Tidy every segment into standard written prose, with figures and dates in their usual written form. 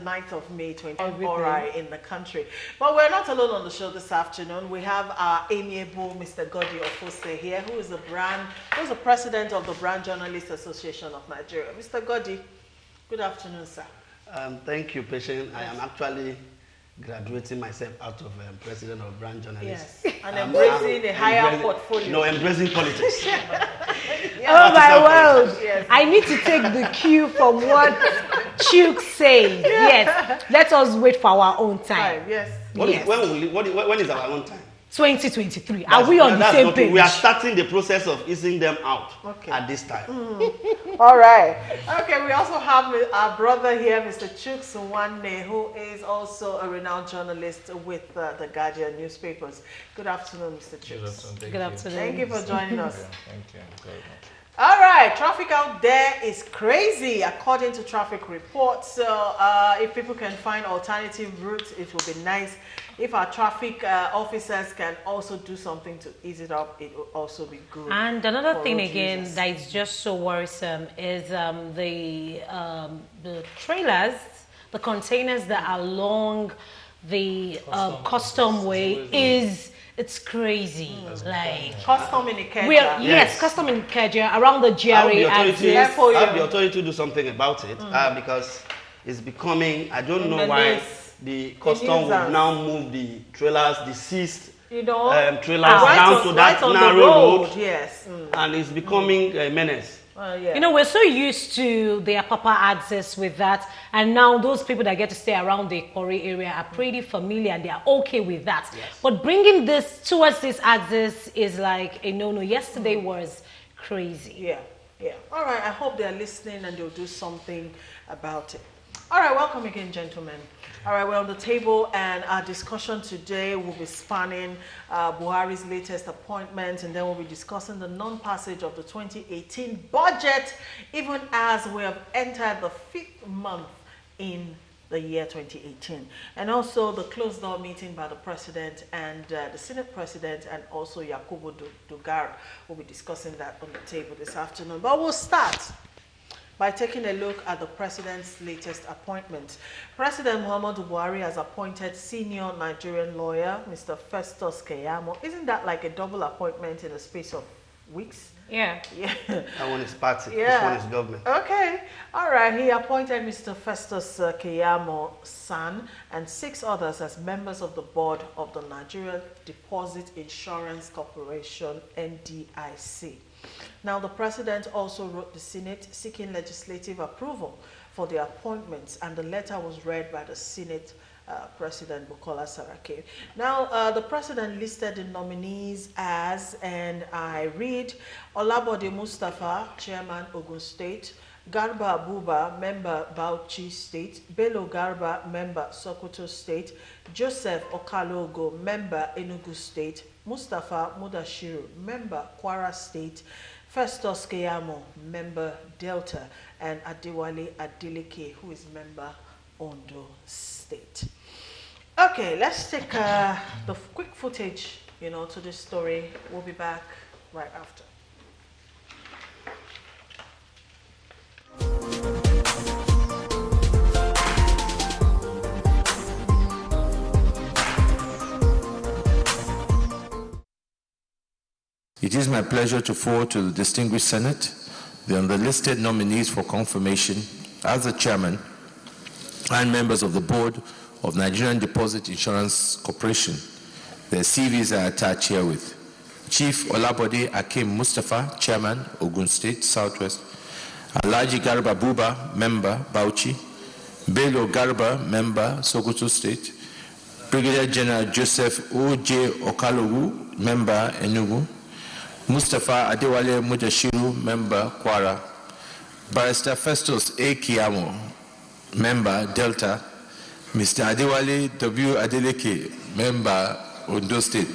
9th of May 2020 in the country. But we're not alone on the show this afternoon. We have our amiable Mr. Godi Ofose here, who is the president of the Brand Journalists Association of Nigeria. Mr. Godi, good afternoon, sir. Thank you, Patient. I am actually graduating myself out of president of Brand Journalists. Yes, and embracing a higher portfolio. No, embracing politics. Oh my world! Yes. I need to take the cue from what Chuk says. Yes, let us wait for our own time. Yes. When is our own time? 2023. Are we on the same page? We are starting the process of easing them out at this time. All right. Okay, we also have our brother here, Mr. Chuk Suwanne, who is also a renowned journalist with the Guardian newspapers. Good afternoon, Mr. Chuk. Good afternoon. Thank you for joining us. Thank you very much. All right, traffic out there is crazy according to traffic reports. So if people can find alternative routes, it will be nice. If our traffic officers can also do something to ease it up, it will also be good. And another thing again that is just so worrisome is the trailers, the containers that are along the custom way it's crazy. Like custom in Ikeja. Yes, custom in Ikeja around the GRA. I have the authority to do something about it because it's becoming. I don't know why the custom will now move the trailers, the seized trailers down to that narrow road. Yes, and it's becoming a menace. Yeah. You know, we're so used to their proper access with that, and now those people that get to stay around the Kori area are pretty familiar and they are okay with that. Yes. But bringing this towards this access is like a no-no. Yesterday was crazy. Yeah. All right, I hope they're listening and they'll do something about it. All right, welcome again, gentlemen. All right, we're on the table, and our discussion today will be spanning Buhari's latest appointment, and then we'll be discussing the non-passage of the 2018 budget, even as we have entered the 5th month in the year 2018. And also the closed-door meeting by the president and the Senate president, and also Yakubu Dogara. We'll be discussing that on the table this afternoon. But we'll start by taking a look at the president's latest appointment. President Muhammadu Buhari has appointed senior Nigerian lawyer, Mr. Festus Keyamo. Isn't that like a double appointment in the space of weeks? Yeah. That one is party, this one is government. Okay, all right. He appointed Mr. Festus Keyamo San and 6 others as members of the board of the Nigeria Deposit Insurance Corporation, NDIC. Now, the president also wrote the Senate seeking legislative approval for the appointments, and the letter was read by the Senate President Bukola Saraki. Now, the president listed the nominees as, and I read, Olabode Mustafa, Chairman, Ogun State; Garba Abuba, Member, Bauchi State; Bello Garba, Member, Sokoto State; Joseph Okalogo, Member, Enugu State; Mustafa Mudashiru, Member, Kwara State; Festus Keyamo, Member, Delta; and Adewale Adeleke, who is Member, Ondo State. Okay, let's take the quick footage, to this story. We'll be back right after. It is my pleasure to forward to the distinguished Senate the unlisted nominees for confirmation as the chairman and members of the board of Nigerian Deposit Insurance Corporation. Their CVs are attached herewith. Chief Olabode Akim Mustafa, Chairman, Ogun State, Southwest; Alhaji Garba Buba, Member, Bauchi; Bello Garba, Member, Sokoto State; Brigadier General Joseph O.J. Okalogu, Member, Enugu; Mustafa Adewale Mudashiru, Member, Kwara; Barrister Festus A. Keyamo, Member, Delta; Mr. Adewale W. Adeleke, Member, Ondo State.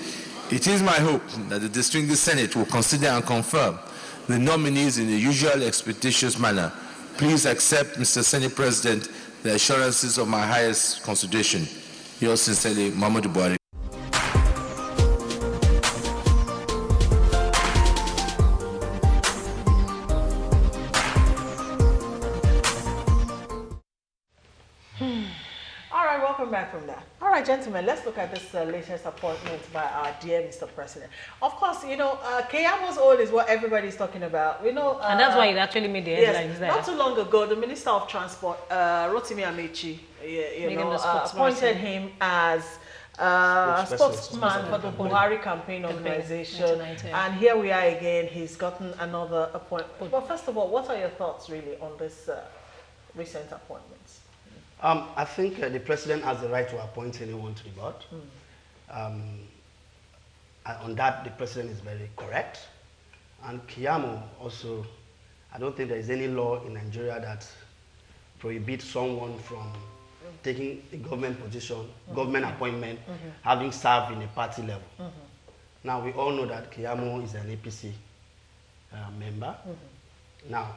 It is my hope that the distinguished Senate will consider and confirm the nominees in the usual expeditious manner. Please accept, Mr. Senate President, the assurances of my highest consideration. Yours sincerely, Muhammadu Buhari. All right, welcome back from that. All right, gentlemen, let's look at this latest appointment by our dear Mr. President. Of course, you know, Keyamo's oil is what everybody's talking about. We know, and that's why it actually made the headlines yes, there. Not too long ago, the Minister of Transport, Rotimi Amechi, appointed him as spokesman for the Buhari campaign organization. And here we are again, he's gotten another appointment. But first of all, what are your thoughts really on this recent appointments? I think the president has the right to appoint anyone to the board. On that, the president is very correct. And Keyamo also, I don't think there is any law in Nigeria that prohibits someone from taking a government position, government appointment, having served in a party level. Now, we all know that Keyamo is an APC member. Now,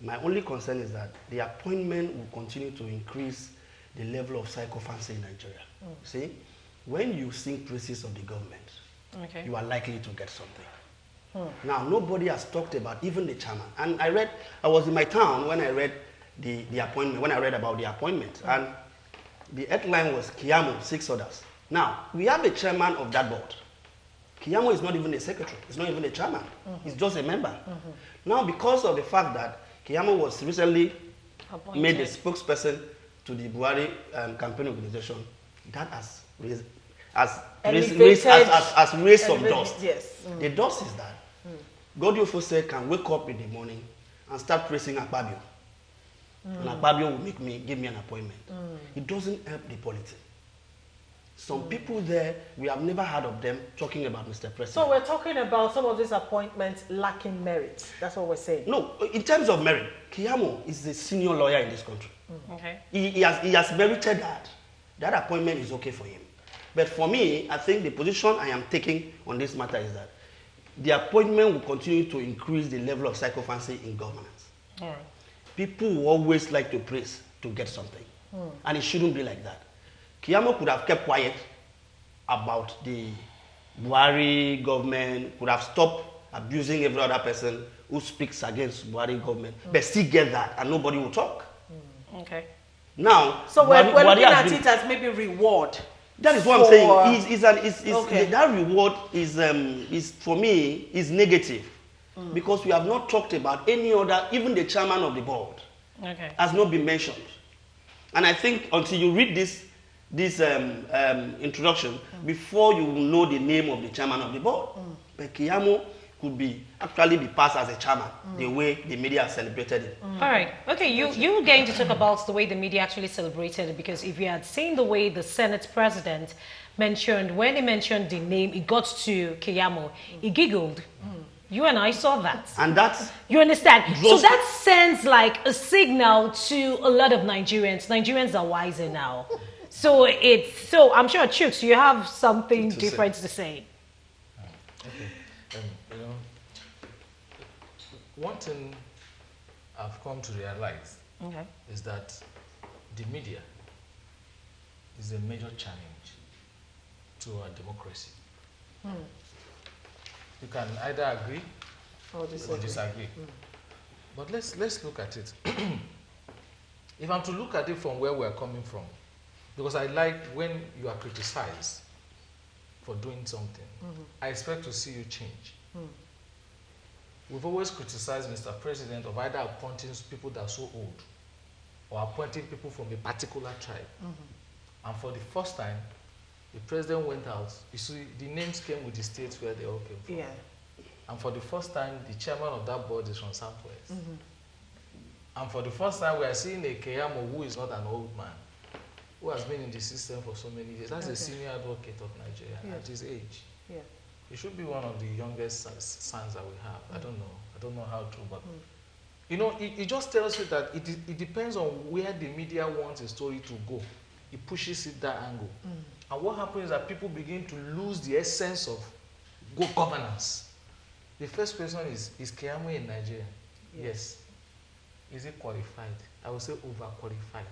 my only concern is that the appointment will continue to increase the level of sycophancy in Nigeria. See, when you sing praises of the government, you are likely to get something. Now, nobody has talked about even the chairman. And I was in my town when I read the appointment, when I read about the appointment. And the headline was Keyamo, 6 others. Now, we have a chairman of that board. Keyamo is not even a secretary. He's not even a chairman. He's just a member. Now, because of the fact that Keyamo was recently made a spokesperson to the Buhari campaign organization, that has raised some dust. Yes. The dust is that Godiofo can wake up in the morning and start praising Akpabio. And Akpabio will give me an appointment. It doesn't help the politics. Some people there, we have never heard of them talking about Mr. President. So we're talking about some of these appointments lacking merit. That's what we're saying. No, in terms of merit, Keyamo is a senior lawyer in this country. Okay. He has merited that. That appointment is okay for him. But for me, I think the position I am taking on this matter is that the appointment will continue to increase the level of sycophancy in governance. All right. People will always like to praise to get something. And it shouldn't be like that. Keyamo could have kept quiet about the Buhari government, could have stopped abusing every other person who speaks against Buhari government, but still get that and nobody will talk. Okay. Now, so we're looking at it as maybe reward. That is what I'm saying. That reward is for me is negative because we have not talked about any other, even the chairman of the board has not been mentioned. And I think until you read this introduction, before you will know the name of the chairman of the board, but Keyamo could actually be passed as a chairman, the way the media has celebrated it. All right. Okay, you were going to talk about the way the media actually celebrated it, because if you had seen the way the Senate president mentioned, when he mentioned the name, it got to Keyamo, he giggled. You and I saw that. And that's... You understand? So that sends like a signal to a lot of Nigerians. Nigerians are wiser now. So I'm sure, Chooks, you have something different to say. Okay. One thing I've come to realize is that the media is a major challenge to our democracy. You can either agree or disagree. But let's look at it. If I'm to look at it from where we're coming from, because I like when you are criticized for doing something, I expect to see you change. We've always criticized Mr. President of either appointing people that are so old or appointing people from a particular tribe. And for the first time, the president went out. You see, the names came with the states where they all came from. Yeah. And for the first time, the chairman of that board is from Southwest. And for the first time, we are seeing a Keyamo who is not an old man, who has been in the system for so many years. That's a senior advocate of Nigeria at his age. Yeah. He should be one of the youngest sons that we have. I don't know how true, but you know, it just tells you that it depends on where the media wants a story to go. It pushes it that angle. And what happens is that people begin to lose the essence of good governance. The first question is Keyamo in Nigeria? Yes. Is it qualified? I would say overqualified.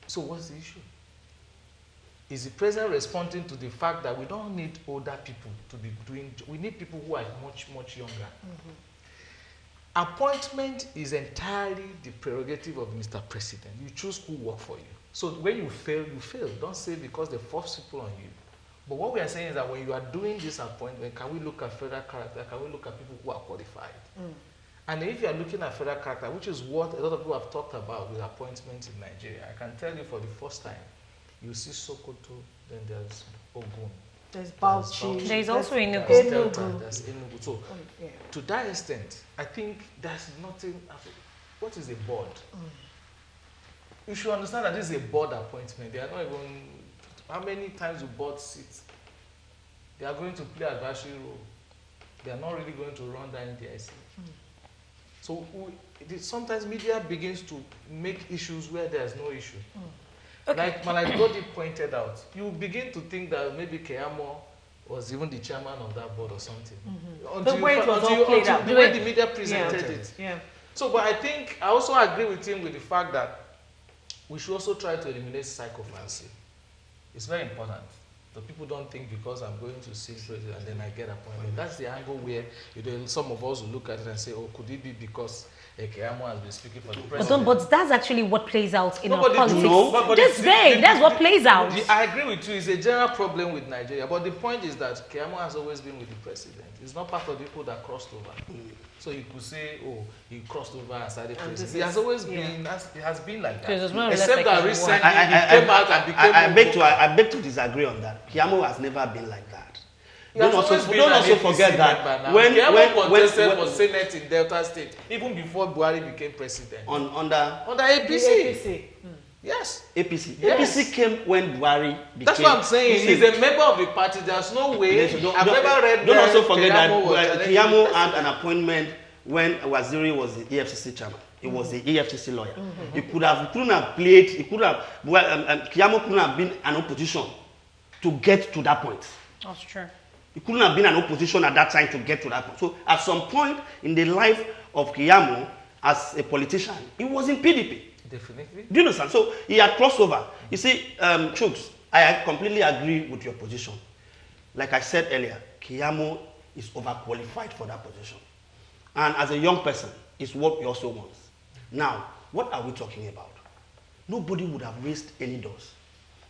So what's the issue? Is the president responding to the fact that we don't need older people to be doing, we need people who are much, much younger? appointment is entirely the prerogative of Mr. President. You choose who work for you. So when you fail, you fail. Don't say because they force people on you. But what we are saying is that when you are doing this appointment, can we look at federal character? Can we look at people who are qualified? And if you are looking at federal character, which is what a lot of people have talked about with appointments in Nigeria, I can tell you for the first time, you see Sokoto, then there's Ogun. There's Bauchi. There's also Enugu. There's Enugu. So, to that extent, I think there's nothing. What is a board? You should understand that this is a board appointment. They are not even. How many times do board sit? They are going to play advisory role. They are not really going to run that NDIC. So sometimes media begins to make issues where there's no issue. Like Malagodi pointed out, you begin to think that maybe Keyamo was even the chairman of that board or something. The way it was all played out. The way the media presented it. So, but I think, I also agree with him with the fact that we should also try to eliminate psychophancy. It's very important. So people don't think because I'm going to see president and then I get appointment. That's the angle where some of us will look at it and say, oh, could it be because Keyamo has been speaking for the president? But that's actually what plays out in our politics. That's what plays out. I agree with you. It's a general problem with Nigeria. But the point is that Keyamo has always been with the president. It's not part of the people that crossed over. So you could say, oh, he crossed over and started president. He has always been, it has been like that. Except that recently he came out and became I beg to disagree on that. Keyamo has never been like that. Don't also forget that when contested for Senate in Delta State, even before Buhari became president. Under APC. Yes. APC. Yes. APC came when Buhari became. That's what I'm saying. He's a member of the party. There's no way. Don't also forget that Keyamo had an appointment when Waziri was the EFCC chairman. He was the EFCC lawyer. He couldn't have played. Keyamo couldn't have been an opposition to get to that point. That's true. He couldn't have been an opposition at that time to get to that point. So at some point in the life of Keyamo as a politician, he was in PDP. Definitely. Do you understand? So he had crossover. You see, Chooks, I completely agree with your position. Like I said earlier, Keyamo is overqualified for that position. And as a young person, it's what he also wants. Now, what are we talking about? Nobody would have raised any doors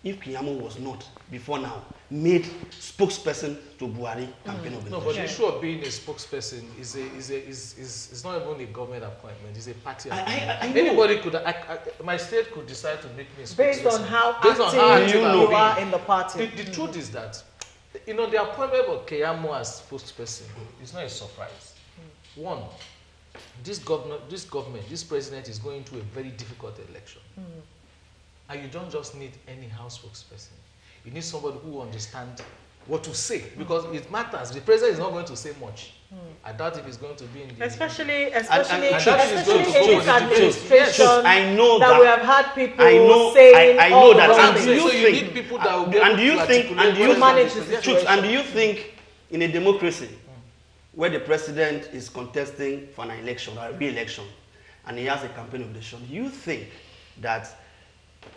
if Keyamo was not, before now, made spokesperson to Buhari campaign organization. No, but the issue of being a spokesperson is not even a government appointment. It's a party appointment. Anybody could, my state could decide to make me a spokesperson. Based on how active you are in the party. The truth is that, the appointment of Keyamo as spokesperson is not a surprise. One, this president is going through a very difficult election. And you don't just need any house spokesperson. You need somebody who understands what to say, because it matters. The president is not going to say much. I doubt if he's going to be in the... Especially in this administration, I know that we have had people saying I know that. So you need people that will be able to manage the situation. And do you think in a democracy where the president is contesting for an election or a re-election and he has a campaign organization, do you think that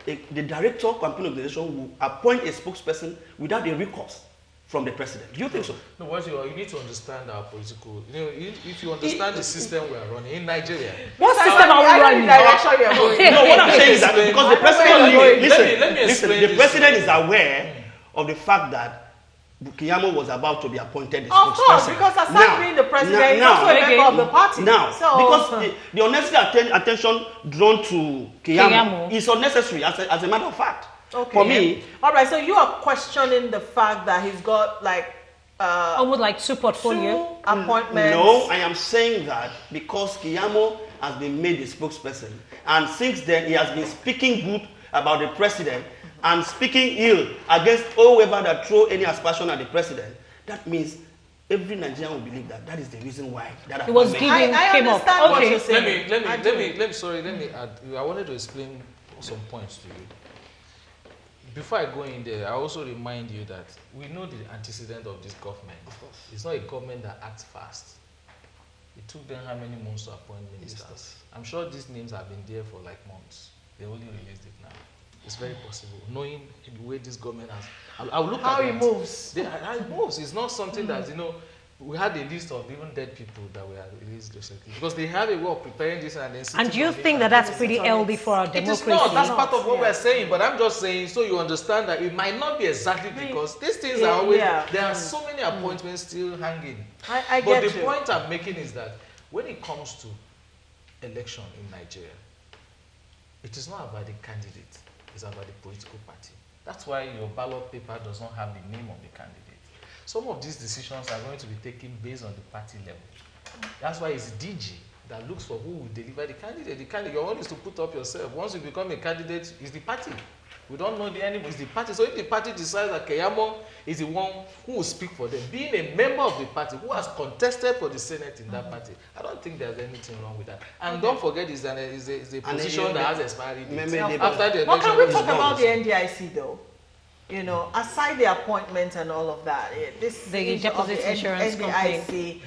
the director of campaign organization will appoint a spokesperson without a recourse from the president? Do you think so? No, you need to understand our political. If you understand the system we are running in Nigeria. What system are we running? No, what I'm saying is that because the president, the president is aware of the fact that Keyamo was about to be appointed as spokesperson. Of course, because aside being the president, he's also a member of the party. Because the unnecessary attention drawn to Keyamo is unnecessary, as a matter of fact. Okay. For me. All right, so you are questioning the fact that he's got almost like two portfolio appointments. No, I am saying that because Keyamo has been made a spokesperson, and since then he has been speaking good about the president and speaking ill against whoever that throw any aspersion at the president. That means every Nigerian will believe that is the reason why that it was given came up. What you're saying. Let me add. I wanted to explain some points to you. Before I go in there, I also remind you that we know the antecedent of this government. Of course. It's not a government that acts fast. It took them how many months to appoint ministers? I'm sure these names have been there for like months. They only released it now. It's very possible, knowing the way this government has. I'll look how at it moves. How it moves. It's not something that we had a list of even dead people that were released recently because they have a way of preparing this and then. And do you think that that's pretty healthy for our democracy? It is not. That's part of what we're saying. But I'm just saying so you understand that it might not be exactly because these things are always there are so many appointments still hanging. I get But the point I'm making is that when it comes to election in Nigeria, it is not about the candidate. It's about the political party. That's why your ballot paper does not have the name of the candidate. Some of these decisions are going to be taken based on the party level. That's why it's DG that looks for who will deliver the candidate. The candidate, your own is to put up yourself. Once you become a candidate, it's the party. We don't know the enemy, it's the party. So if the party decides that Keyamo is the one who will speak for them, being a member of the party who has contested for the Senate in that party, I don't think there's anything wrong with that. And don't forget, it's a position that has expiry date. After the election, but can we talk about the NDIC though? You know, aside the appointment and all of that, this the deposit insurance NDIC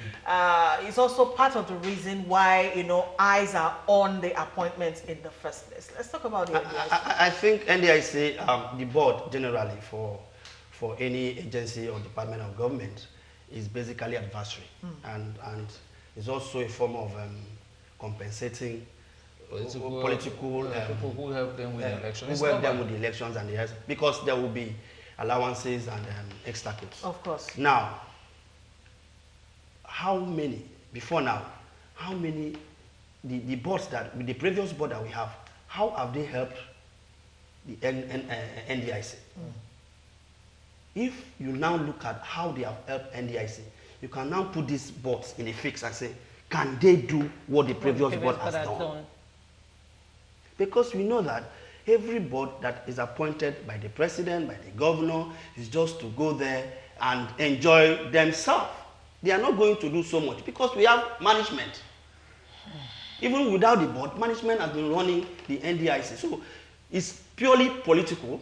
is also part of the reason why, you know, eyes are on the appointments in the first place. Let's talk about the NDIC. I think NDIC, the board generally for any agency or department of government is basically advisory and is also a form of compensating political people who help them with the elections. Who help them with the elections and the rest, because there will be allowances and obstacles. Of course. Now, how many the boards that with the previous board that we have, how have they helped the NDIC? If you now look at how they have helped NDIC, you can now put these boards in a fix and say, can they do what the previous board has done? Because we know that every board that is appointed by the president, by the governor, is just to go there and enjoy themselves. They are not going to do so much because we have management. Even without the board, management has been running the NDIC. So it's purely political.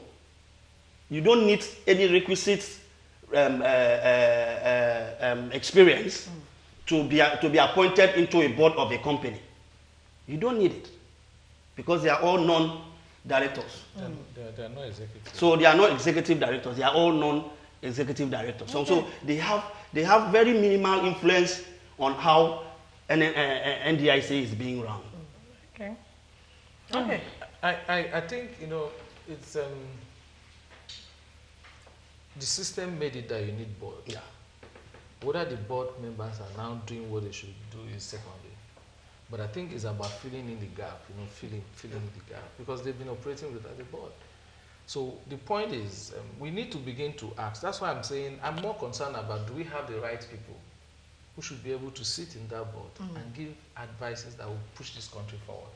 You don't need any requisite experience to be appointed into a board of a company. You don't need it. Because they are all non-directors. They are not executive. So they are not executive directors. They are all non-executive directors. Okay. So they have very minimal influence on how NDIC is being run. Okay. Okay. I think, you know, it's the system made it that you need board. Yeah. Whether the board members are now doing what they should do is secondary. But I think it's about filling in the gap, you know, filling the gap, because they've been operating without the board. So the point is, we need to begin to ask. That's why I'm saying I'm more concerned about, do we have the right people who should be able to sit in that board and give advices that will push this country forward.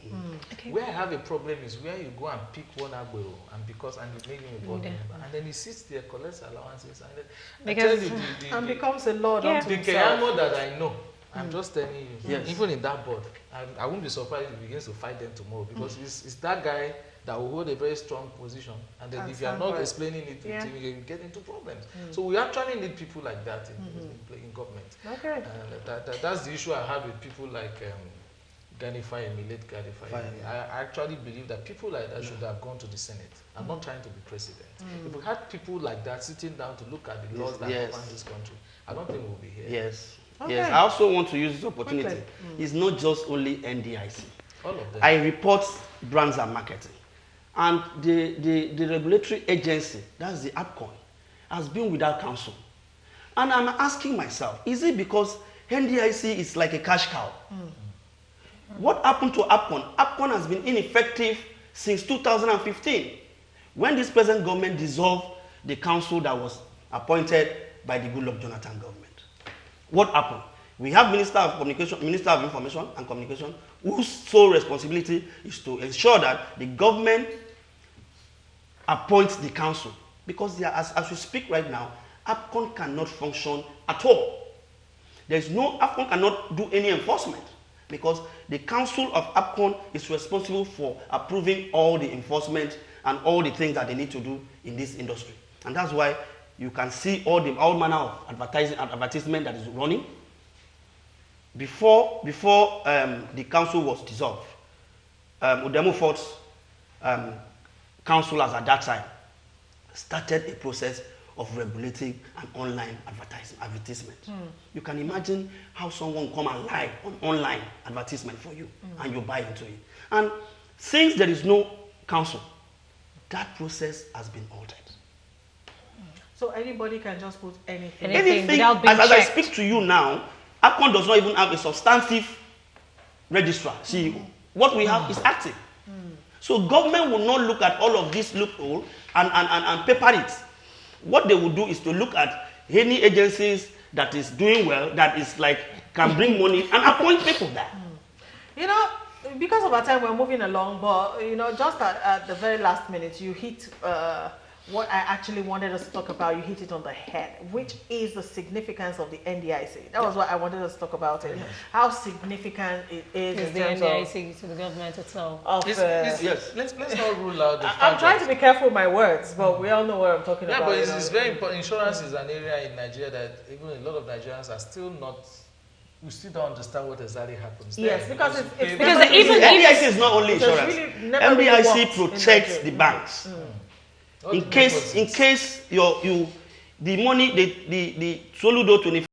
Okay. Where I have a problem is where you go and pick one Agbero and you make him a board member, and then he sits there, collects allowances, and then and becomes a lord unto the himself. Keyamo that I know. I'm just telling you, yes. Even in that board, I won't be surprised if he begins to fight them tomorrow, because it's that guy that will hold a very strong position, and then if you are not explaining it to him, you get into problems. So we actually need people like that in government. Okay. And that's the issue I have with people like Ganifai, Millet Ganifai. I actually believe that people like that should have gone to the Senate. I'm not trying to be president. If we had people like that sitting down to look at the laws that govern this country, I don't think we'll be here. Yes. Okay. Yes, I also want to use this opportunity. It's not just only NDIC. All of them. I report brands and marketing. And the regulatory agency, that's the APCON, has been without counsel. And I'm asking myself, is it because NDIC is like a cash cow? What happened to APCON? APCON has been ineffective since 2015, when this present government dissolved the council that was appointed by the Goodluck Jonathan government. What happened? We have Minister of Information and Communication, whose sole responsibility is to ensure that the government appoints the council. Because as we speak right now, APCON cannot function at all. APCON cannot do any enforcement, because the council of APCON is responsible for approving all the enforcement and all the things that they need to do in this industry. And that's why you can see all manner of advertisement that is running. Before the council was dissolved, Udemu Fort's councillors at that time started a process of regulating an online advertisement. You can imagine how someone come alive on online advertisement for you and you buy into it. And since there is no council, that process has been altered. So anybody can just put anything. Without being as I checked. speak to you now, ACON does not even have a substantive registrar, CEO. What we have is active. So government will not look at all of this loophole and paper it. What they will do is to look at any agencies that is doing well, that is like, can bring money and appoint people there. You know, because of our time, we're moving along, but, you know, just at the very last minute, you hit what I actually wanted us to talk about. You hit it on the head, which is the significance of the NDIC. That was what I wanted us to talk about, it. How significant it is in the terms NDIC to the government itself. Yes, let's not rule out the fact I'm trying to be careful with my words, but we all know what I'm talking about. Yeah, but it's very important. Insurance is an area in Nigeria that even a lot of Nigerians are still not. We still don't understand what exactly happens. Yes, there. because because even NDIC is not only insurance. Really NDIC protects the banks. In case the money, the Soludo 25